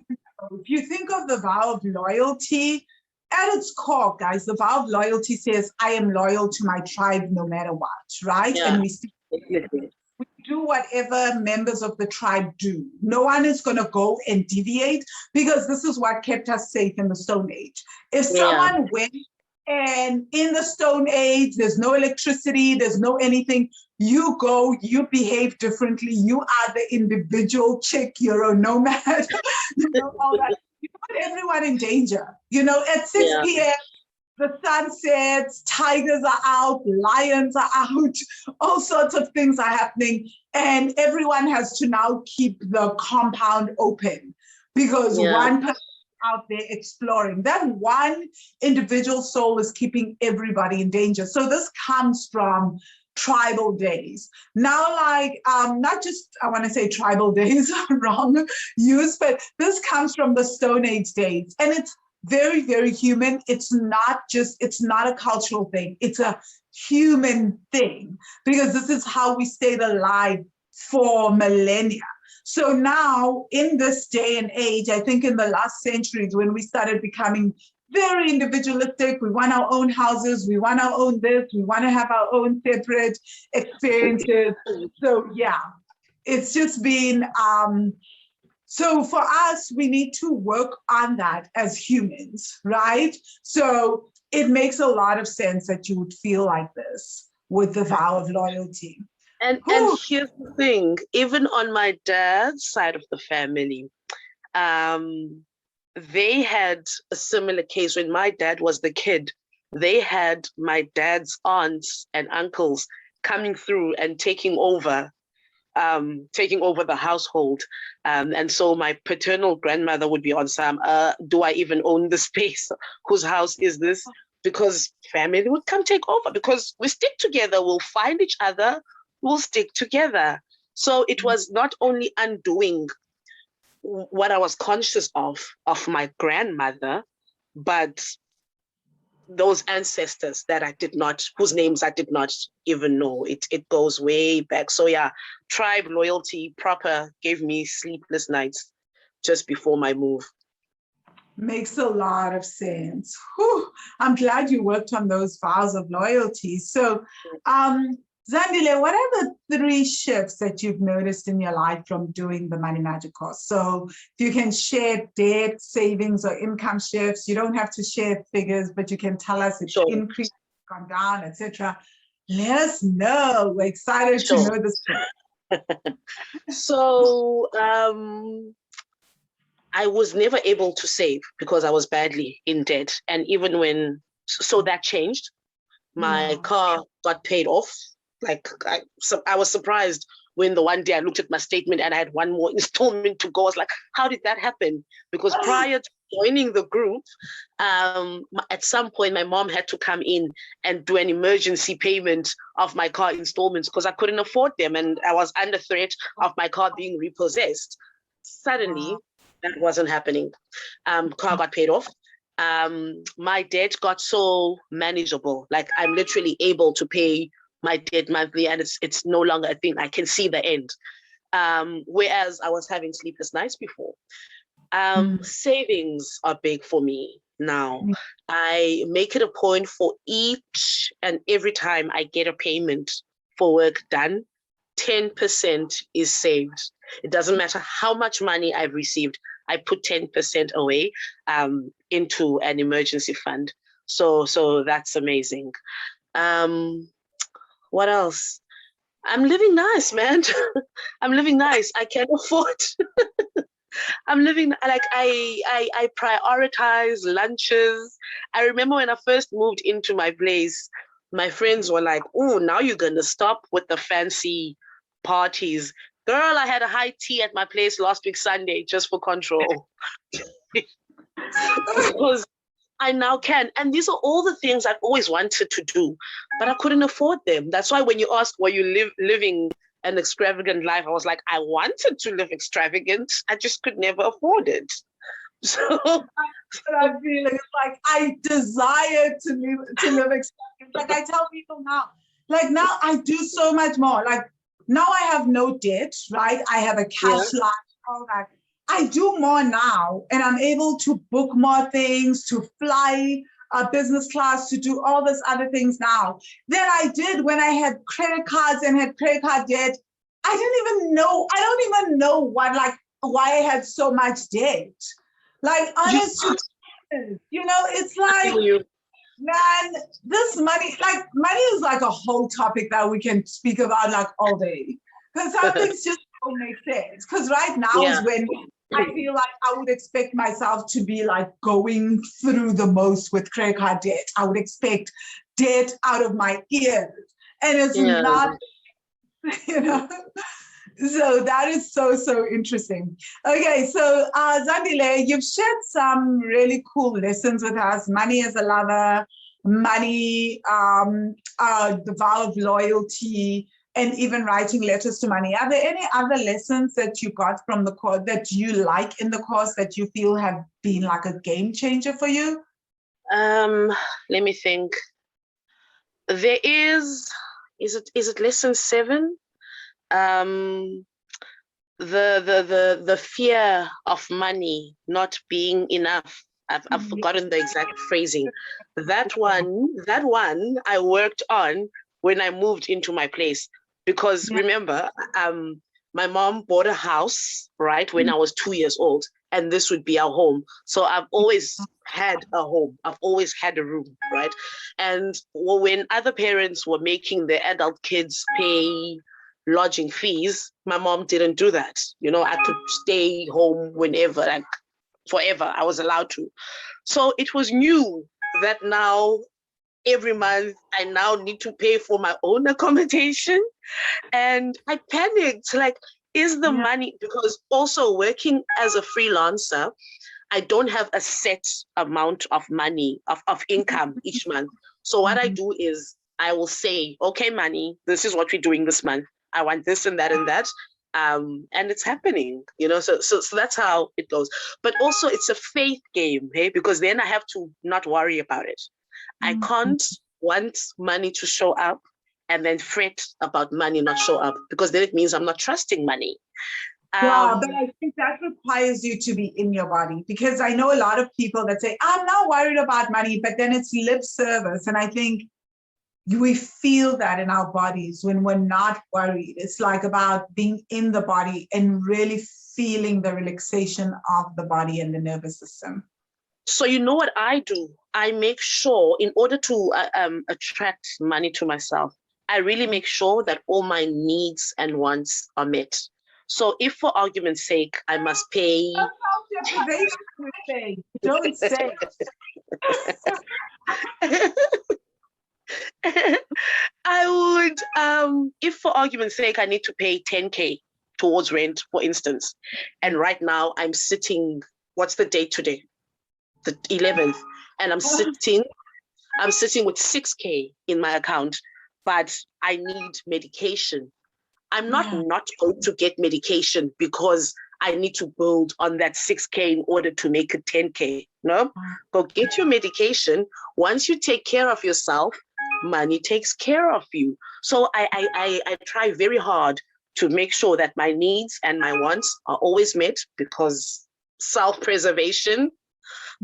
If you think of the vow of loyalty, at its core, guys, the vow of loyalty says, I am loyal to my tribe no matter what, right? Yeah, and we do whatever members of the tribe do. No one is going to go and deviate, because this is what kept us safe in the Stone Age. If someone went, and in the Stone Age, there's no electricity, there's no anything, you go, you behave differently, you are the individual chick, you're a nomad, all that. You put everyone in danger. At 6 p.m., the sun sets, tigers are out, lions are out, all sorts of things are happening. And everyone has to now keep the compound open, because one person out there exploring. That one individual soul is keeping everybody in danger. So this comes from tribal days. Now, not just, I want to say tribal days, wrong use, but this comes from the Stone Age days. And it's very, very human. It's not a cultural thing. It's a human thing, because this is how we stayed alive for millennia. So now, in this day and age, I think in the last centuries, when we started becoming very individualistic, we want our own houses, we want our own this, we want to have our own separate experiences. So it's just been, so for us, we need to work on that as humans, right? So it makes a lot of sense that you would feel like this with the vow of loyalty. And here's the thing, even on my dad's side of the family, they had a similar case. When my dad was the kid, they had my dad's aunts and uncles coming through and taking over the household. And so my paternal grandmother would be on some, do I even own the space? Whose house is this? Because family would come take over, because we stick together, we'll find each other, we'll stick together. So it was not only undoing what I was conscious of my grandmother, but those ancestors that I did not, whose names I did not even know, it goes way back. So yeah, tribe loyalty proper gave me sleepless nights just before my move. Makes a lot of sense. Whew. I'm glad you worked on those vows of loyalty. So, Zandile, what are the 3 shifts that you've noticed in your life from doing the Money Magic course? So if you can share debt, savings, or income shifts, you don't have to share figures, but you can tell us it's increased, gone down, etc. Let us know. We're excited to know this. So I was never able to save because I was badly in debt. And even when, so that changed. My car got paid off. Like I was surprised when the one day I looked at my statement and I had 1 more installment to go. I was like, how did that happen? Because prior to joining the group, at some point my mom had to come in and do an emergency payment of my car installments because I couldn't afford them and I was under threat of my car being repossessed. Suddenly, that wasn't happening. Car got paid off. My debt got so manageable. Like I'm literally able to pay my debt monthly and it's no longer a thing. I can see the end. Whereas I was having sleepless nights before. Savings are big for me now. I make it a point for each and every time I get a payment for work done, 10% is saved. It doesn't matter how much money I've received. I put 10% away into an emergency fund. So that's amazing. What else? I'm living nice, man. I'm living nice. I can afford. I'm living like I prioritize lunches. I remember when I first moved into my place, my friends were like, "Oh, now you're gonna stop with the fancy parties." Girl, I had a high tea at my place last week Sunday just for control. Because I now can. And these are all the things I've always wanted to do, but I couldn't afford them. That's why when you ask, were you living an extravagant life? I was like, I wanted to live extravagant. I just could never afford it. So I feel it's like I desire to live extravagant. Like I tell people now, like now I do so much more. Like now I have no debt, right? I have a cash life, all that. I do more now, and I'm able to book more things, to fly business class, to do all these other things now than I did when I had credit cards and had credit card debt. I don't even know why I had so much debt. Like honestly, it's like, man, this money is like a whole topic that we can speak about like all day. Because some things just don't make sense. Because right now is when I feel like I would expect myself to be like going through the most with credit card debt. I would expect debt out of my ears. And it's not, So that is so interesting. Okay, so Zandile, you've shared some really cool lessons with us. Money as a lover, money, the vow of loyalty, and even writing letters to money. Are there any other lessons that you got from the course that you like in the course that you feel have been like a game changer for you? Let me think. There is it lesson 7? The fear of money not being enough. I've forgotten the exact phrasing. That one I worked on when I moved into my place. Because remember, my mom bought a house, right, when I was 2 years old, and this would be our home. So I've always had a home. I've always had a room, right? And when other parents were making their adult kids pay lodging fees, my mom didn't do that. I could stay home whenever, like forever. I was allowed to. So it was new that now every month I now need to pay for my own accommodation. And I panicked, like, is the money, because also working as a freelancer, I don't have a set amount of money, of income each month. So what I do is I will say, okay, money, this is what we're doing this month. I want this and that and that. and it's happening, so that's how it goes. But also it's a faith game, hey, because then I have to not worry about it. I can't want money to show up and then fret about money not show up, because then it means I'm not trusting money. Yeah, but I think that requires you to be in your body, because I know a lot of people that say, I'm not worried about money, but then it's lip service. And I think we feel that in our bodies when we're not worried. It's like about being in the body and really feeling the relaxation of the body and the nervous system. So you know what I do? I make sure, in order to attract money to myself, I really make sure that all my needs and wants are met. So if, for argument's sake, I must pay... Don't say. I would, if for argument's sake, I need to pay 10K towards rent, for instance, and right now I'm sitting, what's the date today? The 11th, and I'm sitting with 6K in my account, but I need medication. I'm not going to get medication because I need to build on that 6K in order to make it 10K. No, go get your medication. Once you take care of yourself, money takes care of you. So I try very hard to make sure that my needs and my wants are always met, because self-preservation,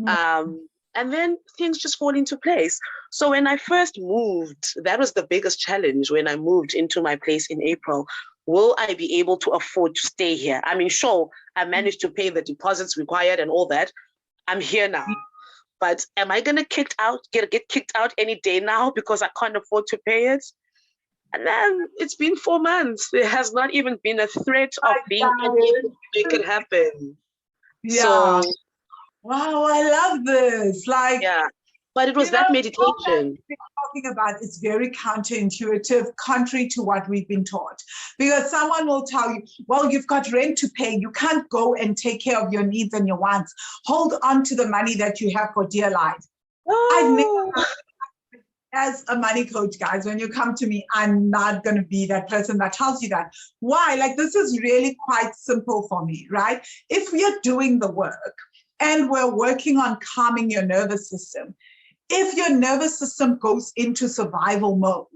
and then things just fall into place. So when I first moved, that was the biggest challenge when I moved into my place in April. Will I be able to afford to stay here? I mean, sure, I managed to pay the deposits required and all that. I'm here now. But am I going to get kicked out any day now because I can't afford to pay it? And then it's been 4 months. There has not even been a threat of being able to make it happen. Yeah. So, wow, I love this. Like, yeah, but it was that meditation. Talking about, it's very counterintuitive, contrary to what we've been taught. Because someone will tell you, well, you've got rent to pay. You can't go and take care of your needs and your wants. Hold on to the money that you have for dear life. I've never, as a money coach, guys, when you come to me, I'm not going to be that person that tells you that. Why? Like, this is really quite simple for me, right? If we're doing the work and we're working on calming your nervous system, if your nervous system goes into survival mode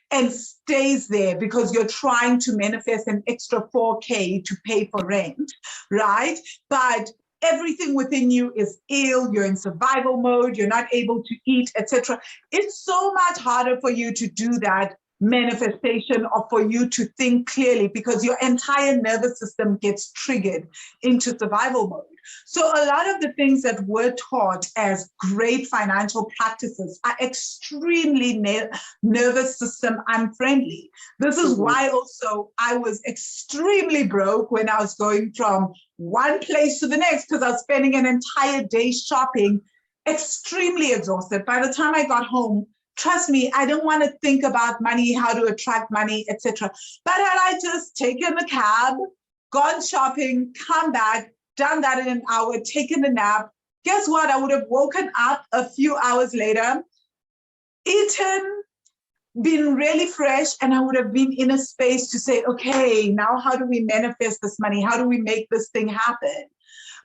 and stays there because you're trying to manifest an extra 4K to pay for rent, right? But everything within you is ill, you're in survival mode, you're not able to eat, etc. It's so much harder for you to do that manifestation or for you to think clearly, because your entire nervous system gets triggered into survival mode. So a lot of the things that we're taught as great financial practices are extremely nervous system unfriendly. This is why also I was extremely broke when I was going from one place to the next, because I was spending an entire day shopping, extremely exhausted. By the time I got home, trust me, I don't want to think about money, how to attract money, etc. But had I just taken the cab, gone shopping, come back, done that in an hour, taken a nap, guess what? I would have woken up a few hours later, eaten, been really fresh, and I would have been in a space to say, okay, now how do we manifest this money? How do we make this thing happen?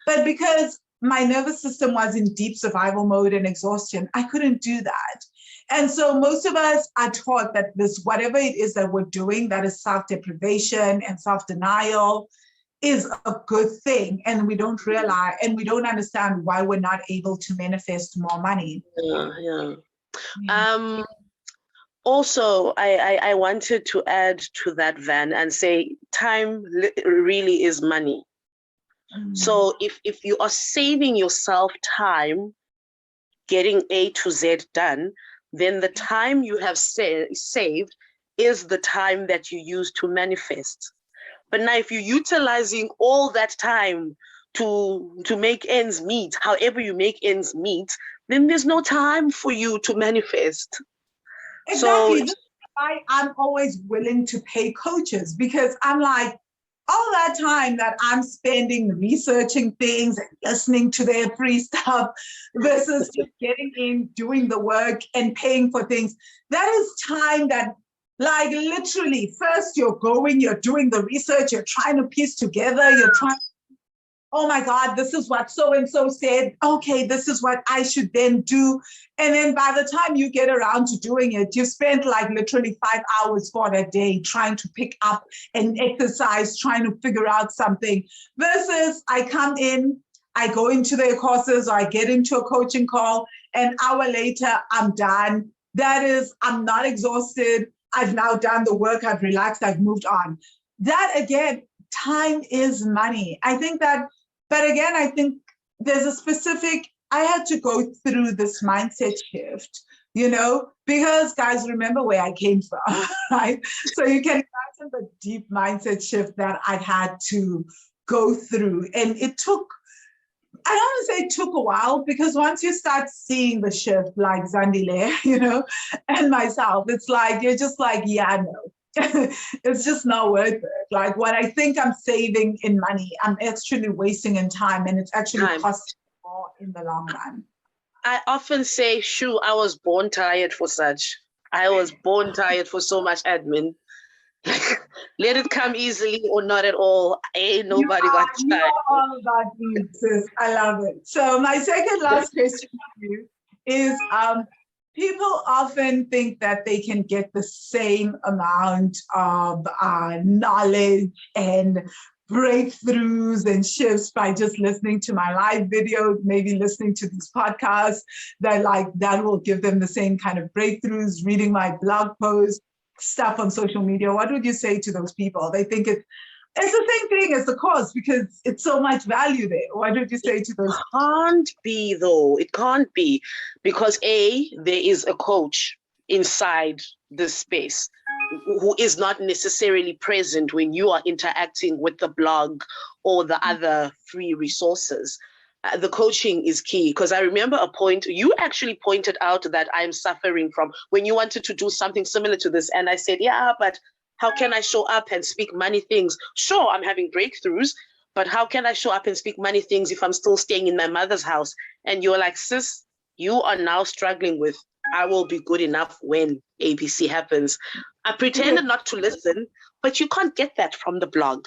But because my nervous system was in deep survival mode and exhaustion, I couldn't do that. And so most of us are taught that this, whatever it is that we're doing, that is self-deprivation and self-denial, is a good thing. And we don't realize, and we don't understand why we're not able to manifest more money. Also, I wanted to add to that, Van, and say time really is money. So if you are saving yourself time, getting A to Z done, then the time you have saved is the time that you use to manifest. But now if you're utilizing all that time to make ends meet, however you make ends meet, then there's no time for you to manifest. Exactly. So, this is why I'm always willing to pay coaches, because I'm like, all that time that I'm spending researching things and listening to their free stuff versus just getting in, doing the work and paying for things, that is time that, Like literally, first you're doing the research, you're trying to piece together, oh my God, this is what so-and-so said. Okay, this is what I should then do. And then by the time you get around to doing it, you spent like literally 5 hours for that day trying to pick up an exercise, trying to figure out something, versus I come in, I go into their courses, or I get into a coaching call, an hour later, I'm done. That is, I'm not exhausted. I've now done the work, I've relaxed, I've moved on. That again, time is money. I think that, but again, I think there's a specific, I had to go through this mindset shift, because guys, remember where I came from, right? So you can imagine the deep mindset shift that I had to go through. And it took, I don't want to say it took a while, because once you start seeing the shift, like Zandile, and myself, it's like, you're just like, yeah, no. It's just not worth it. Like what I think I'm saving in money, I'm actually wasting in time, and it's actually costing more in the long run. I often say, shoo, I was born tired for such. I was born tired for so much admin. Let it come easily or not at all. Ain't nobody got time. You are all about you, sis. I love it. So my second last question for you is, people often think that they can get the same amount of knowledge and breakthroughs and shifts by just listening to my live videos, maybe listening to these podcasts, that will give them the same kind of breakthroughs, reading my blog posts, stuff on social media. What would you say to those people? They think it's the same thing as the course because it's so much value there. What would you say to those? It can't be though. It can't be, because there is a coach inside the space who is not necessarily present when you are interacting with the blog or the other free resources. The coaching is key, because I remember a point you actually pointed out that I'm suffering from when you wanted to do something similar to this. And I said, yeah, but how can I show up and speak money things? Sure, I'm having breakthroughs, but how can I show up and speak money things if I'm still staying in my mother's house? And you're like, sis, you are now struggling with, I will be good enough when ABC happens. I pretended not to listen, but you can't get that from the blog,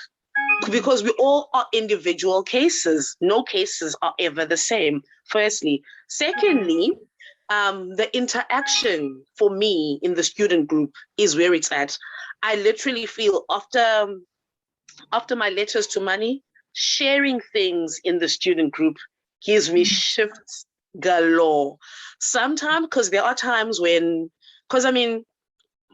because we all are individual cases. No cases are ever the same, firstly. Secondly, the interaction for me in the student group is where it's at. I literally feel after my letters to money, sharing things in the student group gives me shifts galore. Sometimes, because there are times when,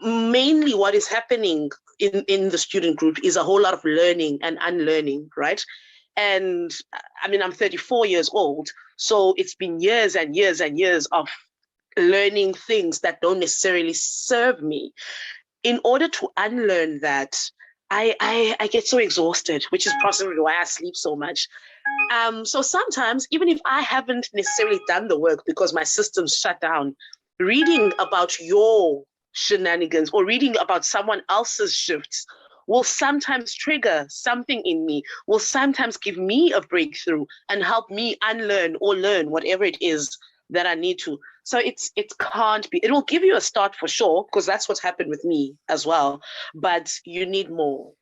mainly what is happening in the student group is a whole lot of learning and unlearning, right? And I'm 34 years old, so it's been years and years and years of learning things that don't necessarily serve me. In order to unlearn that, I get so exhausted, which is possibly why I sleep so much. So sometimes, even if I haven't necessarily done the work because my system's shut down, reading about your shenanigans or reading about someone else's shifts will sometimes trigger something in me, will sometimes give me a breakthrough and help me unlearn or learn whatever it is that I need to. So it can't be, it will give you a start for sure, because that's what's happened with me as well, but you need more.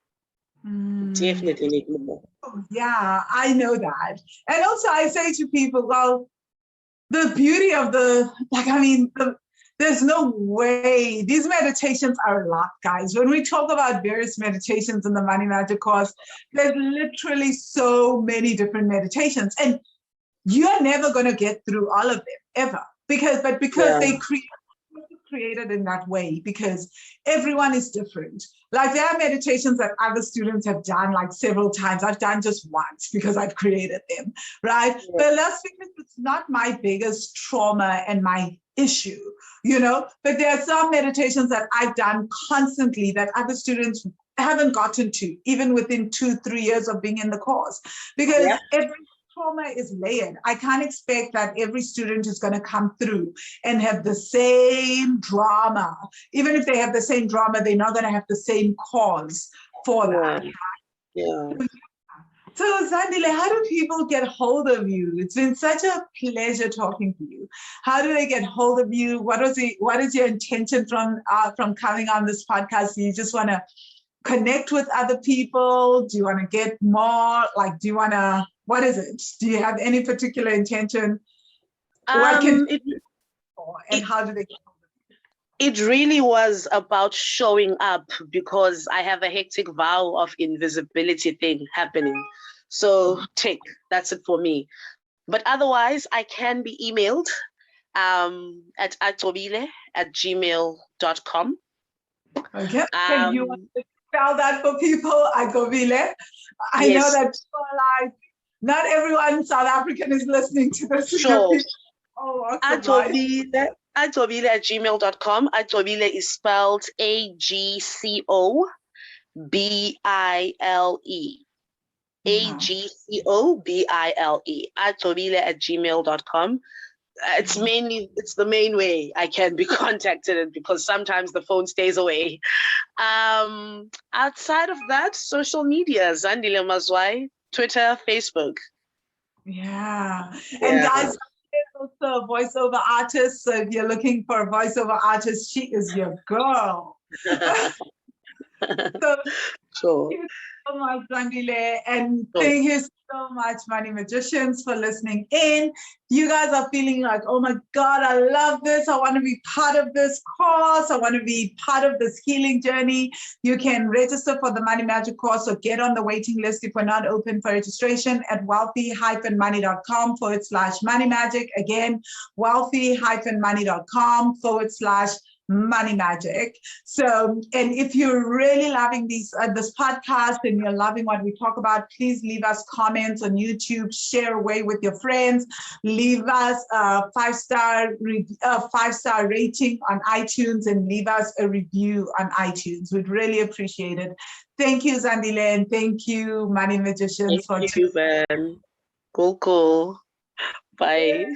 Definitely need more. Yeah, I know that. And also I say to people, well, the beauty of there's no way. These meditations are a lot, guys. When we talk about various meditations in the Money Magic course, there's literally so many different meditations. And you're never going to get through all of them, ever. Because they created in that way, because everyone is different. Like there are meditations that other students have done like several times. I've done just once because I've created them, right? Yeah. But that's because it's not my biggest trauma and my issue, but there are some meditations that I've done constantly that other students haven't gotten to, even within 2-3 years of being in the course, because every trauma is layered. I can't expect that every student is going to come through and have the same drama. Even if they have the same drama, they're not going to have the same cause for that. Yeah. So, Zandile, how do people get hold of you? It's been such a pleasure talking to you. How do they get hold of you? What is your intention from coming on this podcast? Do you just want to connect with other people? Do you want to get more? Like, do you want to? What is it? Do you have any particular intention? What can and how do they get hold of you? It really was about showing up because I have a hectic vow of invisibility thing happening. So that's it for me. But otherwise, I can be emailed at atobile@gmail.com. Okay. Can you want to spell that for people? Atobile. I know that people are like, not everyone in South African is listening to this. Sure. Atobile. Atobile@gmail.com. Atobile is spelled AGCOBILE. AGCOBILE. Atobile@gmail.com. It's the main way I can be contacted because sometimes the phone stays away. Outside of that, social media, Zandile Mazwayi, Twitter, Facebook. Yeah. And guys, also a voiceover artist. So if you're looking for a voiceover artist, she is your girl. So thank you so much, Zandile, and thank you so much, Money Magicians, for listening in. You guys are feeling like, oh my God, I love this. I want to be part of this course. I want to be part of this healing journey. You can register for the Money Magic course or get on the waiting list if we're not open for registration at wealthy-money.com/Money Magic. Again, wealthy-money.com/Money Magic. So, and if you're really loving this podcast and you're loving what we talk about, please leave us comments on YouTube, share away with your friends, leave us a 5-star rating on iTunes, and leave us a review on iTunes. We'd really appreciate it. Thank you, Zandile, and thank you, Money Magicians. Thank you, man. Cool. Bye.